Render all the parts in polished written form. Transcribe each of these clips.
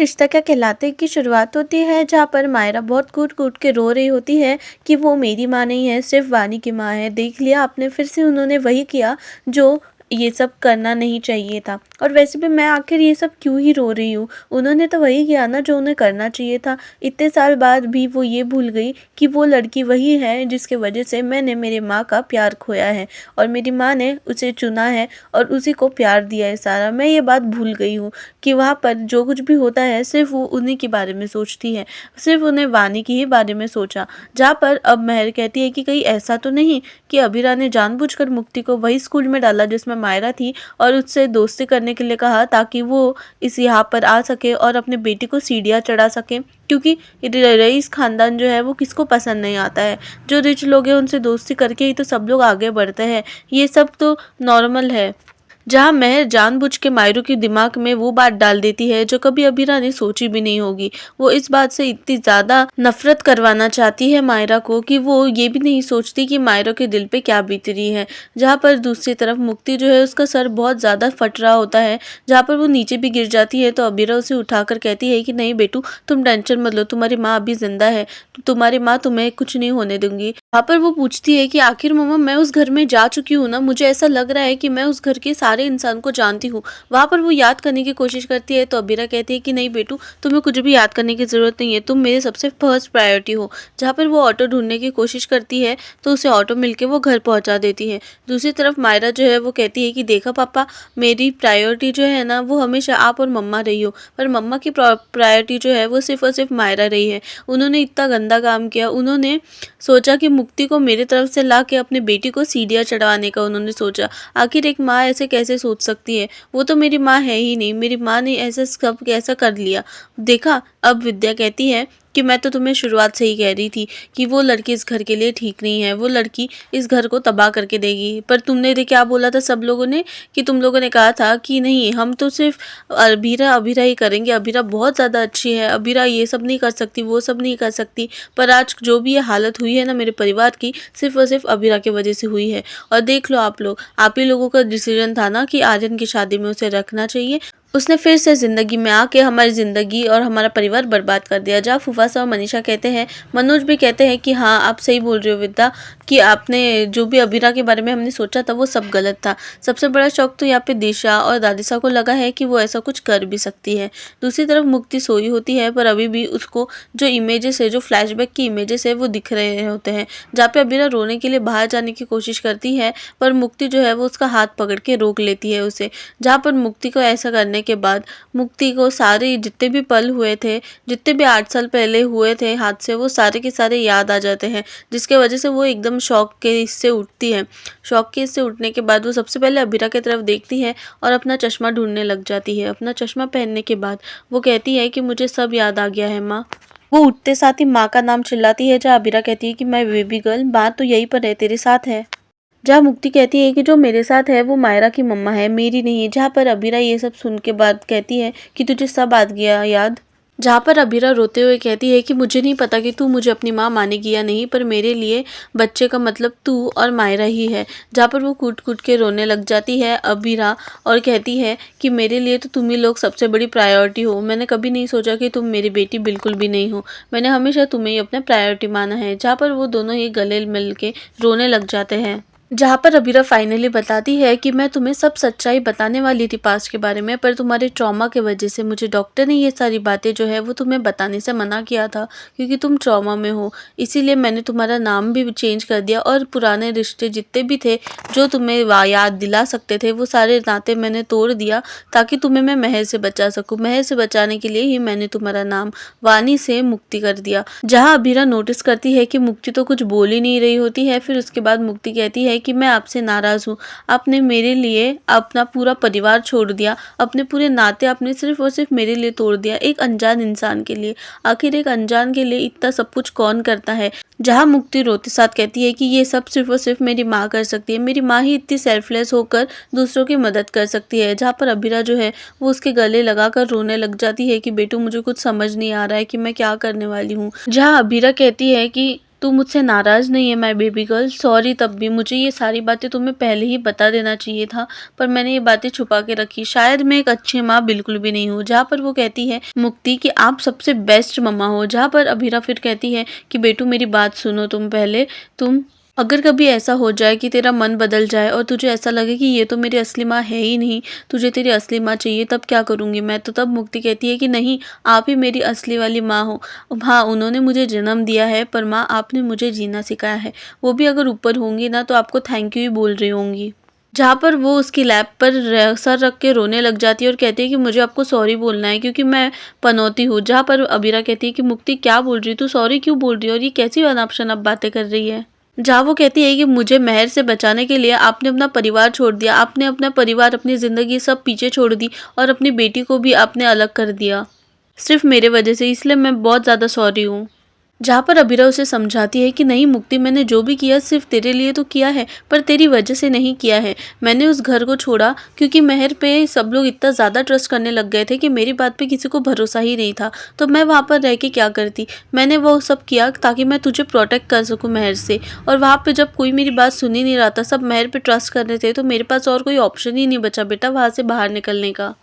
रिश्ता क्या कहलाता है की शुरुआत होती है जहाँ पर मायरा बहुत कूट-कूट के रो रही होती है कि वो मेरी माँ नहीं है, सिर्फ़ वानी की माँ है। देख लिया आपने, फिर से उन्होंने वही किया जो ये सब करना नहीं चाहिए था। और वैसे भी मैं आखिर ये सब क्यों ही रो रही हूँ? उन्होंने तो वही किया ना जो उन्हें करना चाहिए था। इतने साल बाद भी वो ये भूल गई कि वो लड़की वही है जिसकी वज़ह से मैंने मेरी माँ का प्यार खोया है और मेरी माँ ने उसे चुना है और उसी को प्यार दिया है सारा। मैं ये बात भूल गई हूँ कि वहाँ पर जो कुछ भी होता है सिर्फ़ वो उन्हीं के बारे में सोचती है। सिर्फ़ उन्हें वानी के ही बारे में सोचा। जहाँ पर अब महर कहती है कि कहीं ऐसा तो नहीं कि अबीरा ने जानबूझकर मुक्ति को वही स्कूल में डाला जिसमें मायरा थी और उससे दोस्ती करने के लिए कहा ताकि वो इस यहाँ पर आ सके और अपने बेटी को सीढ़ियाँ चढ़ा सके, क्योंकि रईस ख़ानदान जो है वो किसको पसंद नहीं आता है। जो रिच लोग हैं उनसे दोस्ती करके ही तो सब लोग आगे बढ़ते हैं। ये सब तो नॉर्मल है। जहाँ महर जानबूझ के मायरू के दिमाग में वो बात डाल देती है जो कभी अबीरा ने सोची भी नहीं होगी। वो इस बात से इतनी ज़्यादा नफ़रत करवाना चाहती है मायरा को कि वो ये भी नहीं सोचती कि मायरा के दिल पे क्या बीत रही है। जहाँ पर दूसरी तरफ मुक्ति जो है उसका सर बहुत ज़्यादा फट रहा होता है। जहाँ पर वो नीचे भी गिर जाती है तो अबीरा उसे उठाकर कहती है कि नहीं बेटू, तुम टेंशन मत लो, तुम्हारी माँ अभी ज़िंदा है, तुम्हारी माँ तुम्हें कुछ नहीं होने दूँगी। वहाँ पर वो पूछती है कि आखिर मम्मा मैं उस घर में जा चुकी हूँ ना, मुझे ऐसा लग रहा है कि मैं उस घर के सारे इंसान को जानती हूँ। वहाँ पर वो याद करने की कोशिश करती है तो अबीरा कहती है कि नहीं बेटू, तुम्हें कुछ भी याद करने की ज़रूरत नहीं है, तुम मेरे सबसे फर्स्ट प्रायोरिटी हो। जहाँ पर वो ऑटो ढूँढने की कोशिश करती है तो उसे ऑटो मिल के वो घर पहुँचा देती है। दूसरी तरफ मायरा जो है वो कहती है कि देखा पापा, मेरी प्रायोरिटी जो है ना वो हमेशा आप और मम्मा रही हो, पर मम्मा की प्रायोरिटी जो है वो सिर्फ़ और सिर्फ मायरा रही है। उन्होंने इतना गंदा काम किया, उन्होंने सोचा कि मुक्ति को मेरी तरफ से ला के अपनी बेटी को सीढ़ियाँ चढ़वाने का उन्होंने सोचा। आखिर एक माँ ऐसे कैसे सोच सकती है? वो तो मेरी माँ है ही नहीं, मेरी माँ ने ऐसा सब कैसा कर लिया। देखा, अब विद्या कहती है कि मैं तो तुम्हें शुरुआत से ही कह रही थी कि वो लड़की इस घर के लिए ठीक नहीं है, वो लड़की इस घर को तबाह करके देगी। पर तुमने क्या बोला था सब लोगों ने, कि तुम लोगों ने कहा था कि नहीं हम तो सिर्फ अबीरा अबीरा ही करेंगे, अबीरा बहुत ज़्यादा अच्छी है, अबीरा ये सब नहीं कर सकती, वो सब नहीं कर सकती। पर आज जो भी ये हालत हुई है ना मेरे परिवार की, सिर्फ और सिर्फ अबीरा की वजह से हुई है। और देख लो आप लोग, आप ही लोगों का डिसीजन था ना कि आर्यन की शादी में उसे रखना चाहिए। उसने फिर से ज़िंदगी में आके हमारी ज़िंदगी और हमारा परिवार बर्बाद कर दिया। जहाँ फूफासा और मनीषा कहते हैं, मनोज भी कहते हैं कि हाँ आप सही बोल रहे हो विद्या, कि आपने जो भी अबीरा के बारे में हमने सोचा था वो सब गलत था। सबसे बड़ा शौक तो यहाँ पे दिशा और दादिसा को लगा है कि वो ऐसा कुछ कर भी सकती है। दूसरी तरफ मुक्ति सोई होती है पर अभी भी उसको जो इमेजेस है, जो फ्लैशबैक की इमेजेस है वो दिख रहे होते हैं। जहाँ पे अबीरा रोने के लिए बाहर जाने की कोशिश करती है पर मुक्ति जो है वो उसका हाथ पकड़ के रोक लेती है उसे। जहाँ पर मुक्ति को ऐसा करने के बाद मुक्ति को सारे जितने भी पल हुए थे, जितने भी 8 साल पहले हुए थे हादसे, वो सारे के सारे याद आ जाते हैं, जिसके वजह से वो एकदम शॉक के इससे उठती है। शॉक के इससे उठने के बाद वो सबसे पहले अबीरा की तरफ देखती है और अपना चश्मा ढूंढने लग जाती है। अपना चश्मा पहनने के बाद वो कहती है कि मुझे सब याद आ गया है माँ। वो उठते साथ ही माँ का नाम चिल्लाती है, जहाँ अबीरा कहती है कि मैं बेबी गर्ल, माँ तो यहीं पर है, तेरे साथ है। जहाँ मुक्ति कहती है कि जो मेरे साथ है वो मायरा की मम्मा है, मेरी नहीं है। जहाँ पर अबीरा ये सब सुन के बाद कहती है कि तुझे सब आ गया याद। जहाँ पर अबीरा रोते हुए कहती है कि मुझे नहीं पता कि तू मुझे अपनी माँ मानेगी या नहीं, पर मेरे लिए बच्चे का मतलब तू और मायरा ही है। जहाँ पर वो कूट कूट के रोने लग जाती है अबीरा और कहती है कि मेरे लिए तो तुम ही लोग सबसे बड़ी प्रायोरिटी हो। मैंने कभी नहीं सोचा कि तुम मेरी बेटी बिल्कुल भी नहीं हो। मैंने हमेशा तुम्हें ही अपना प्रायोरिटी माना है। जहाँ पर वो दोनों ही गले मिल के रोने लग जाते हैं। जहाँ पर अबीरा फाइनली बताती है कि मैं तुम्हें सब सच्चाई बताने वाली थी पास्ट के बारे में, पर तुम्हारे ट्रॉमा की वजह से मुझे डॉक्टर ने ये सारी बातें जो है वो तुम्हें बताने से मना किया था, क्योंकि तुम ट्रॉमा में हो। इसीलिए मैंने तुम्हारा नाम भी चेंज कर दिया और पुराने रिश्ते जितने भी थे जो तुम्हें याद दिला सकते थे वो सारे नाते मैंने तोड़ दिया, ताकि तुम्हें मैं महर से बचा सकूँ। महर से बचाने के लिए ही मैंने तुम्हारा नाम वानी से मुक्ति कर दिया। जहाँ अबीरा नोटिस करती है कि मुक्ति तो कुछ बोल ही नहीं रही होती है, फिर उसके बाद मुक्ति कहती है कि मैं आपसे नाराज़ हूँ। आपने मेरे लिए अपना पूरा परिवार छोड़ दिया, अपने पूरे नाते आपने सिर्फ और सिर्फ मेरे लिए तोड़ दिया, एक अनजान इंसान के लिए। आखिर एक अनजान के लिए इतना सब कुछ कौन करता है। जहाँ मुक्ति रोते साथ कहती है कि ये सब सिर्फ और सिर्फ मेरी माँ कर सकती है, मेरी माँ ही इतनी सेल्फलेस होकर दूसरों की मदद कर सकती है। जहाँ पर अबीरा जो है वो उसके गले लगाकर रोने लग जाती है कि बेटू मुझे कुछ समझ नहीं आ रहा है कि मैं क्या करने वाली हूँ। जहाँ अबीरा कहती है कि तू मुझसे नाराज़ नहीं है माय बेबी गर्ल? सॉरी तब भी मुझे ये सारी बातें तुम्हें पहले ही बता देना चाहिए था, पर मैंने ये बातें छुपा के रखी। शायद मैं एक अच्छी माँ बिल्कुल भी नहीं हूँ। जहाँ पर वो कहती है मुक्ति कि आप सबसे बेस्ट मम्मा हो, जहाँ पर अभीरा फिर कहती है कि बेटू मेरी बात सुनो तुम पहले, तुम अगर कभी ऐसा हो जाए कि तेरा मन बदल जाए और तुझे ऐसा लगे कि ये तो मेरी असली माँ है ही नहीं, तुझे तेरी असली माँ चाहिए, तब क्या करूँगी मैं? तो तब मुक्ति कहती है कि नहीं, आप ही मेरी असली वाली माँ हो। हाँ, उन्होंने मुझे जन्म दिया है, पर माँ आपने मुझे जीना सिखाया है। वो भी अगर ऊपर होंगी ना तो आपको थैंक यू ही बोल रही होंगी। जहाँ पर वो उसकी लैब पर सर रख के रोने लग जाती है और कहती है कि मुझे आपको सॉरी बोलना है क्योंकि मैं पनौती हूँ। जहाँ पर अबीरा कहती है कि मुक्ति क्या बोल रही है, तू सॉरी क्यों बोल रही है और ये कैसी अनाप शनाप बातें कर रही है? जहाँ वो कहती है कि मुझे मेहर से बचाने के लिए आपने अपना परिवार छोड़ दिया, आपने अपना परिवार, अपनी ज़िंदगी सब पीछे छोड़ दी और अपनी बेटी को भी आपने अलग कर दिया, सिर्फ़ मेरे वजह से, इसलिए मैं बहुत ज़्यादा सॉरी हूँ। जहाँ पर अबीरा उसे समझाती है कि नहीं मुक्ति, मैंने जो भी किया सिर्फ तेरे लिए तो किया है, पर तेरी वजह से नहीं किया है। मैंने उस घर को छोड़ा क्योंकि मेहर पे सब लोग इतना ज़्यादा ट्रस्ट करने लग गए थे कि मेरी बात पे किसी को भरोसा ही नहीं था। तो मैं वहाँ पर रह के क्या करती? मैंने वो सब किया ताकि मैं तुझे प्रोटेक्ट कर सकूँ मेहर से। और वहाँ पे जब कोई मेरी बात सुन ही नहीं रहा था, सब मेहर पे ट्रस्ट कर रहे थे, तो मेरे पास और कोई ऑप्शन ही नहीं बचा बेटा वहाँ से बाहर निकलने का।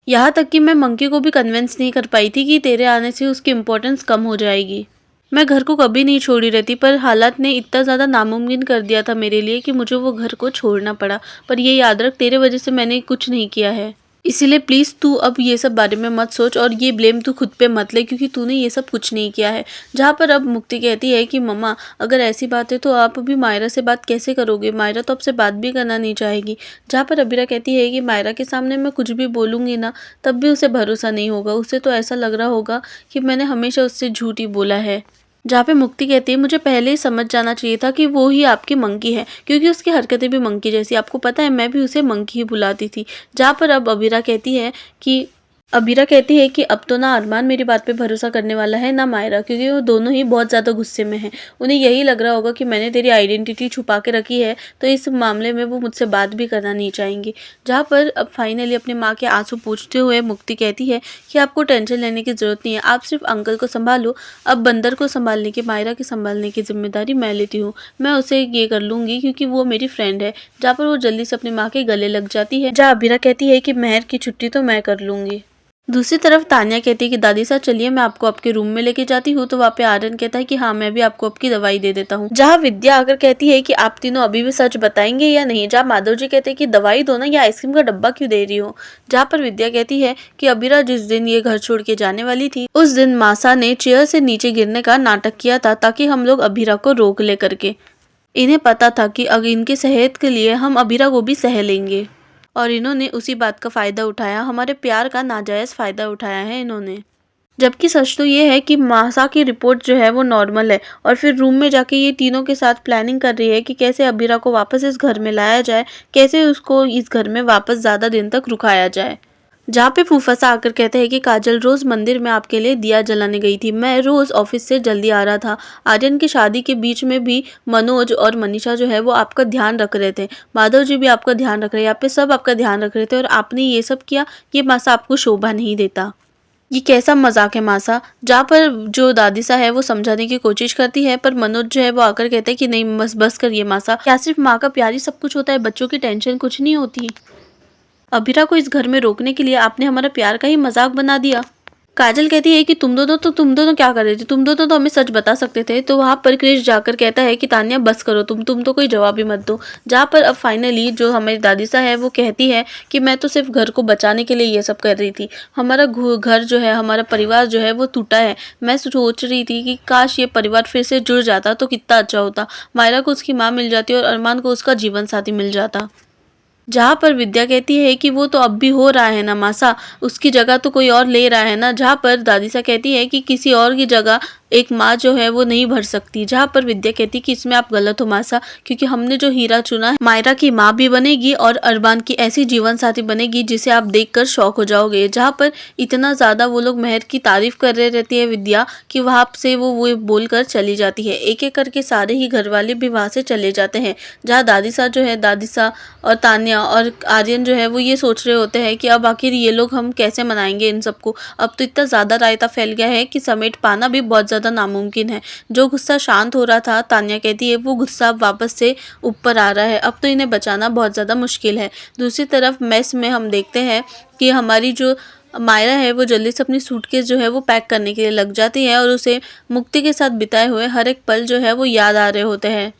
यहाँ तक कि मैं मंकी को भी कन्विंस नहीं कर पाई थी कि तेरे आने से उसकी इम्पोर्टेंस कम हो जाएगी। मैं घर को कभी नहीं छोड़ी रहती, पर हालात ने इतना ज़्यादा नामुमकिन कर दिया था मेरे लिए कि मुझे वो घर को छोड़ना पड़ा। पर ये याद रख, तेरे वजह से मैंने कुछ नहीं किया है। इसीलिए प्लीज़ तू अब ये सब बारे में मत सोच और ये ब्लेम तू खुद पे मत ले क्योंकि तूने ये सब कुछ नहीं किया है। जहाँ पर अब मुक्ति कहती है कि मम्मा अगर ऐसी बात है तो आप अभी मायरा से बात कैसे करोगे? मायरा तो आपसे बात भी करना नहीं चाहेगी। जहाँ पर अबीरा कहती है कि मायरा के सामने मैं कुछ भी बोलूँगी ना, तब भी उसे भरोसा नहीं होगा। उसे तो ऐसा लग रहा होगा कि मैंने हमेशा उससे झूठ ही बोला है। जहाँ पे मुक्ति कहती है मुझे पहले ही समझ जाना चाहिए था कि वो ही आपकी मंकी है क्योंकि उसकी हरकतें भी मंकी जैसी, आपको पता है मैं भी उसे मंकी ही बुलाती थी। जहाँ पर अब अबीरा कहती है कि अब तो ना अरमान मेरी बात पे भरोसा करने वाला है ना मायरा, क्योंकि वो दोनों ही बहुत ज़्यादा गुस्से में हैं। उन्हें यही लग रहा होगा कि मैंने तेरी आइडेंटिटी छुपा के रखी है, तो इस मामले में वो मुझसे बात भी करना नहीं चाहेंगी। जहाँ पर अब फाइनली अपनी माँ के आंसू पोंछते हुए मुक्ति कहती है कि आपको टेंशन लेने की ज़रूरत नहीं है, आप सिर्फ अंकल को संभालो। अब बंदर को संभालने की, मायरा की संभालने की जिम्मेदारी मैं लेती हूँ। मैं उसे ये कर लूँगी क्योंकि वो मेरी फ्रेंड है। जहाँ पर वो जल्दी से अपनी माँ के गले लग जाती है। जहाँ अबीरा कहती है कि मेहर की छुट्टी तो मैं कर लूँगी। दूसरी तरफ तान्या कहती है कि दादी साहब चलिए मैं आपको आपके रूम में लेके जाती हूँ। तो वहाँ पे आर्यन कहता है कि हाँ मैं भी आपको आपकी दवाई दे देता हूँ। जहाँ विद्या आकर कहती है कि आप तीनों अभी भी सच बताएंगे या नहीं। जहाँ माधव जी कहते हैं कि दवाई दो ना, या आइसक्रीम का डब्बा क्यों दे रही हो। जहाँ पर विद्या कहती है कि अबीरा जिस दिन ये घर छोड़ के जाने वाली थी उस दिन मासा ने चेयर से नीचे गिरने का नाटक किया था ताकि हम लोग अबीरा को रोक ले करके। इन्हें पता था कि अगर इनके सेहत के लिए हम अबीरा को भी सह लेंगे और इन्होंने उसी बात का फ़ायदा उठाया, हमारे प्यार का नाजायज़ फ़ायदा उठाया है इन्होंने। जबकि सच तो ये है कि मासा की रिपोर्ट जो है वो नॉर्मल है और फिर रूम में जाके ये तीनों के साथ प्लानिंग कर रही है कि कैसे अबीरा को वापस इस घर में लाया जाए, कैसे उसको इस घर में वापस ज़्यादा दिन तक रुकाया जाए। जहाँ पे फूफासा आकर कहते हैं कि काजल रोज़ मंदिर में आपके लिए दिया जलाने गई थी, मैं रोज़ ऑफिस से जल्दी आ रहा था। आर्यन की शादी के बीच में भी मनोज और मनीषा जो है वो आपका ध्यान रख रहे थे, माधव जी भी आपका ध्यान रख रहे हैं, यहाँ पे सब आपका ध्यान रख रहे थे और आपने ये सब किया। ये मासा आपको शोभा नहीं देता। ये कैसा मजाक है मासा। जहाँ पर जो दादी सा है वो समझाने की कोशिश करती है, पर मनोज जो है वो आकर कहते हैं कि नहीं बस बस करिए मासा, क्या सिर्फ माँ का प्यार ही सब कुछ होता है, बच्चों की टेंशन कुछ नहीं होती। अबीरा को इस घर में रोकने के लिए आपने हमारा प्यार का ही मजाक बना दिया। काजल कहती है कि तुम दोनों क्या कर रहे थे, तुम दोनों तो हमें सच बता सकते थे। तो वहाँ पर क्रिश जाकर कहता है कि तान्या बस करो, तुम तो कोई जवाब ही मत दो। जहाँ पर अब फाइनली जो हमारी दादी सा है वो कहती है कि मैं तो सिर्फ घर को बचाने के लिए ये सब कर रही थी। हमारा घर जो है, हमारा परिवार जो है वो टूटा है। मैं सोच रही थी कि काश ये परिवार फिर से जुड़ जाता तो कितना अच्छा होता। मायरा को उसकी माँ मिल जाती और अरमान को उसका जीवन साथी मिल जाता। जहाँ पर विद्या कहती है कि वो तो अब भी हो रहा है ना मासा, उसकी जगह तो कोई और ले रहा है ना। जहाँ पर दादी सा कहती है कि किसी और की जगह एक माँ जो है वो नहीं भर सकती। जहाँ पर विद्या कहती है कि इसमें आप गलत हो मासा, क्योंकि हमने जो हीरा चुना है मायरा की माँ भी बनेगी और अरबान की ऐसी जीवन साथी बनेगी जिसे आप देखकर शौक हो जाओगे। जहाँ पर इतना ज़्यादा वो लोग मेहर की तारीफ कर रहे रहती है विद्या कि वहाँ से वो बोलकर चली जाती है। एक एक करके सारे ही घर वाले भी वहाँ से चले जाते हैं। जहाँ दादी सा जो है, दादी सा और तान्या और आर्यन जो है वो ये सोच रहे होते हैं कि अब आखिर ये लोग हम कैसे मनाएंगे इन सबको। अब तो इतना ज़्यादा रायता फैल गया है कि समेट पाना भी बहुत ज़्यादा ज़्यादा नामुमकिन है। जो गुस्सा शांत हो रहा था, तान्या कहती है, वो गुस्सा अब वापस से ऊपर आ रहा है। अब तो इन्हें बचाना बहुत ज़्यादा मुश्किल है। दूसरी तरफ मेस में हम देखते हैं कि हमारी जो मायरा है वो जल्दी से अपनी सूटकेस जो है वो पैक करने के लिए लग जाती है और उसे मुक्ति के साथ बिताए हुए हर एक पल जो है वो याद आ रहे होते हैं।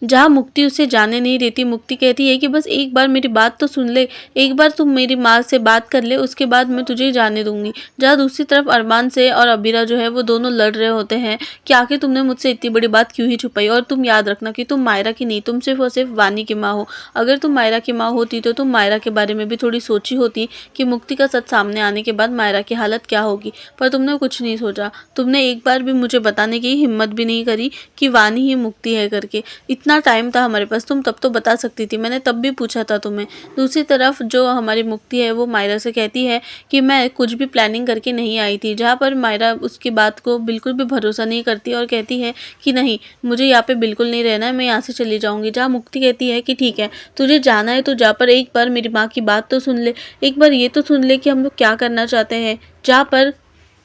जहाँ मुक्ति उसे जाने नहीं देती, मुक्ति कहती है कि बस एक बार मेरी बात तो सुन ले, एक बार तुम मेरी माँ से बात कर ले, उसके बाद मैं तुझे जाने दूंगी। जहाँ दूसरी तरफ अरमान से और अबीरा जो है वो दोनों लड़ रहे होते हैं कि आखिर तुमने मुझसे इतनी बड़ी बात क्यों ही छुपाई, और तुम याद रखना कि तुम मायरा की नहीं, तुम सिर्फ और सिर्फ वानी की माँ हो। अगर तुम मायरा की माँ होती तो तुम मायरा के बारे में भी थोड़ी सोची होती कि मुक्ति का सच सामने आने के बाद मायरा की हालत क्या होगी, पर तुमने कुछ नहीं सोचा। तुमने एक बार भी मुझे बताने की हिम्मत भी नहीं करी कि वानी ही मुक्ति है करके। इतना टाइम था हमारे पास, तुम तब तो बता सकती थी, मैंने तब भी पूछा था तुम्हें। दूसरी तरफ जो हमारी मुक्ति है वो मायरा से कहती है कि मैं कुछ भी प्लानिंग करके नहीं आई थी, जहाँ पर मायरा उसकी बात को बिल्कुल भी भरोसा नहीं करती और कहती है कि नहीं, मुझे यहाँ पे बिल्कुल नहीं रहना है, मैं यहाँ से चली जाऊँगी। जहाँ मुक्ति कहती है कि ठीक है, तुझे जाना है तो जा, पर एक बार मेरी माँ की बात तो सुन ले, एक बार ये तो सुन ले कि हम लोग क्या करना चाहते हैं। जहाँ पर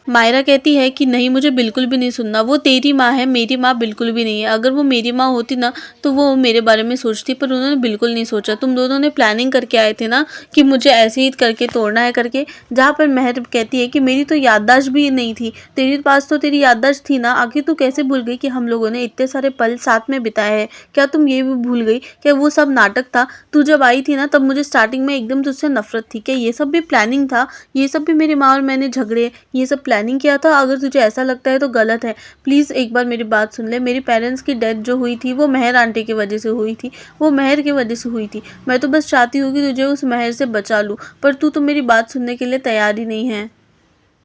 मायरा कहती है कि नहीं, मुझे बिल्कुल भी नहीं सुनना, वो तेरी माँ है, मेरी माँ बिल्कुल भी नहीं है। अगर वो मेरी माँ होती ना तो वो मेरे बारे में सोचती, पर उन्होंने बिल्कुल नहीं सोचा। तुम दोनों ने प्लानिंग करके आए थे ना कि मुझे ऐसे ही करके तोड़ना है करके। जहाँ पर महर कहती है कि मेरी तो याददाश्त भी नहीं थी, तेरे पास तो तेरी याददाश्त थी ना, आखिर तू कैसे भूल गई कि हम लोगों ने इतने सारे पल साथ में बिताए हैं। क्या तुम ये भी भूल गई क्या वो सब नाटक था? तू जब आई थी ना तब मुझे स्टार्टिंग में एकदम तुझसे नफरत थी, क्या ये सब भी प्लानिंग था? ये सब भी मेरी माँ और मैंने झगड़े, ये सब प्लानिंग किया था? अगर तुझे ऐसा लगता है तो गलत है। प्लीज़ एक बार मेरी बात सुन ले। मेरी पेरेंट्स की डेथ जो हुई थी वो मेहर आंटी की वजह से हुई थी, वो मेहर की वजह से हुई थी। मैं तो बस चाहती हूँ कि तुझे उस मेहर से बचा लूँ, पर तू तो मेरी बात सुनने के लिए तैयार ही नहीं है।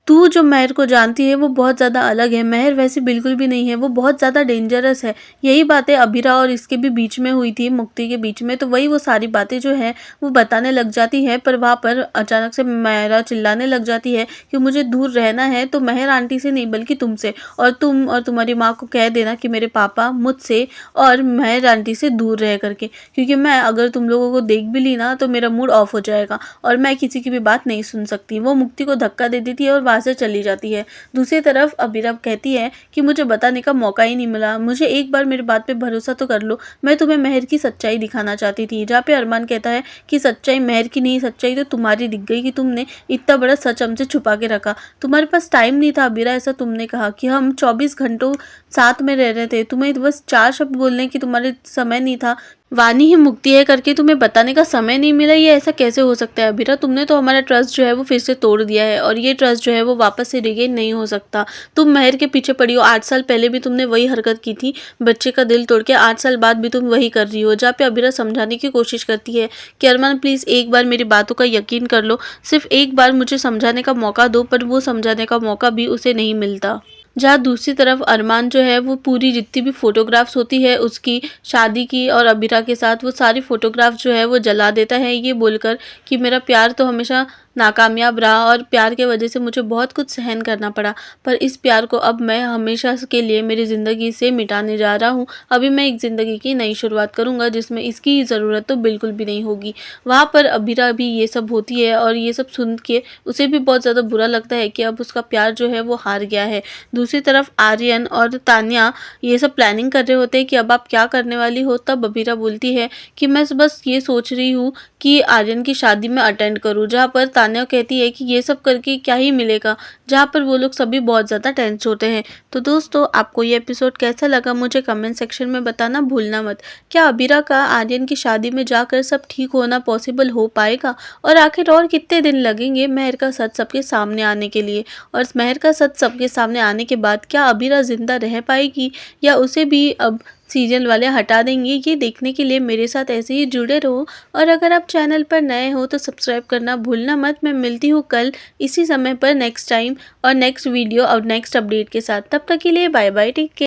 तू जो महर को जानती है वो बहुत ज़्यादा अलग है, महर वैसी बिल्कुल भी नहीं है, वो बहुत ज़्यादा डेंजरस है। यही बातें अबीरा और इसके भी बीच में हुई थी, मुक्ति के बीच में, तो वही वो सारी बातें जो है वो बताने लग जाती है। पर वहाँ पर अचानक से महरा चिल्लाने लग जाती है कि मुझे दूर रहना है तो महर आंटी से नहीं बल्कि तुमसे, और तुम और तुम्हारी माँ को कह देना कि मेरे पापा मुझसे और महर आंटी से दूर रह करके, क्योंकि मैं अगर तुम लोगों को देख भी ली ना तो मेरा मूड ऑफ हो जाएगा और मैं किसी की भी बात नहीं सुन सकती। वो मुक्ति को धक्का दे देती है और वहाँ से चली जाती है। दूसरी तरफ अबीरा कहती है कि मुझे बताने का मौका ही नहीं मिला, मुझे एक बार मेरी बात पे भरोसा तो कर लो, मैं तुम्हें महर की सच्चाई दिखाना चाहती थी। जहाँ पे अरमान कहता है कि सच्चाई महर की नहीं, सच्चाई तो तुम्हारी दिख गई कि तुमने इतना बड़ा सच हमसे छुपा के रखा। तुम्हारे पास टाइम नहीं था अबीरा, ऐसा तुमने कहा कि हम 24 घंटों साथ में रह रहे थे, तुम्हें बस 4 शब्द बोलने की तुम्हारे समय नहीं था, वानी ही मुक्ति है करके तुम्हें बताने का समय नहीं मिला। ये ऐसा कैसे हो सकता है अबीरा? तुमने तो हमारा ट्रस्ट जो है वो फिर से तोड़ दिया है और ये ट्रस्ट जो है वो वापस से रिगेन नहीं हो सकता। तुम महर के पीछे पड़ी हो, 8 साल पहले भी तुमने वही हरकत की थी, बच्चे का दिल तोड़ के, 8 साल बाद भी तुम वही कर रही हो। जहाँ पे अबीरा समझाने की कोशिश करती है कि अरमान प्लीज़ एक बार मेरी बातों का यकीन कर लो, सिर्फ एक बार मुझे समझाने का मौका दो, पर वो समझाने का मौका भी उसे नहीं मिलता। जहाँ दूसरी तरफ अरमान जो है वो पूरी जितनी भी फ़ोटोग्राफ्स होती है उसकी शादी की और अबीरा के साथ, वो सारी फ़ोटोग्राफ जो है वो जला देता है, ये बोलकर कि मेरा प्यार तो हमेशा नाकामयाब रहा और प्यार के वजह से मुझे बहुत कुछ सहन करना पड़ा, पर इस प्यार को अब मैं हमेशा के लिए मेरी ज़िंदगी से मिटाने जा रहा हूँ। अभी मैं एक ज़िंदगी की नई शुरुआत करूँगा जिसमें इसकी ज़रूरत तो बिल्कुल भी नहीं होगी। वहाँ पर अबीरा भी ये सब होती है और ये सब सुन के उसे भी बहुत ज़्यादा बुरा लगता है कि अब उसका प्यार जो है वो हार गया है। दूसरी तरफ आर्यन और तान्या ये सब प्लानिंग कर रहे होते हैं कि अब आप क्या करने वाली हो। तब अबीरा बोलती है कि मैं बस ये सोच रही हूँ कि आर्यन की शादी में अटेंड करूँ। जहाँ पर तान्या कहती है कि ये सब करके क्या ही मिलेगा। जहाँ पर वो लोग सभी बहुत ज़्यादा टेंस होते हैं। तो दोस्तों, आपको ये एपिसोड कैसा लगा मुझे कमेंट सेक्शन में बताना भूलना मत। क्या अबीरा का आर्यन की शादी में जाकर सब ठीक होना पॉसिबल हो पाएगा? और आखिर और कितने दिन लगेंगे महर का सच सबके सामने आने के लिए? और महर का सच सबके सामने आने के बाद क्या अबीरा जिंदा रह पाएगी या उसे भी अब सीरियल वाले हटा देंगे? ये देखने के लिए मेरे साथ ऐसे ही जुड़े रहो। और अगर आप चैनल पर नए हो तो सब्सक्राइब करना भूलना मत। मैं मिलती हूँ कल इसी समय पर नेक्स्ट टाइम और नेक्स्ट वीडियो और नेक्स्ट अपडेट के साथ। तब तक के लिए बाय बाय, टेक केयर।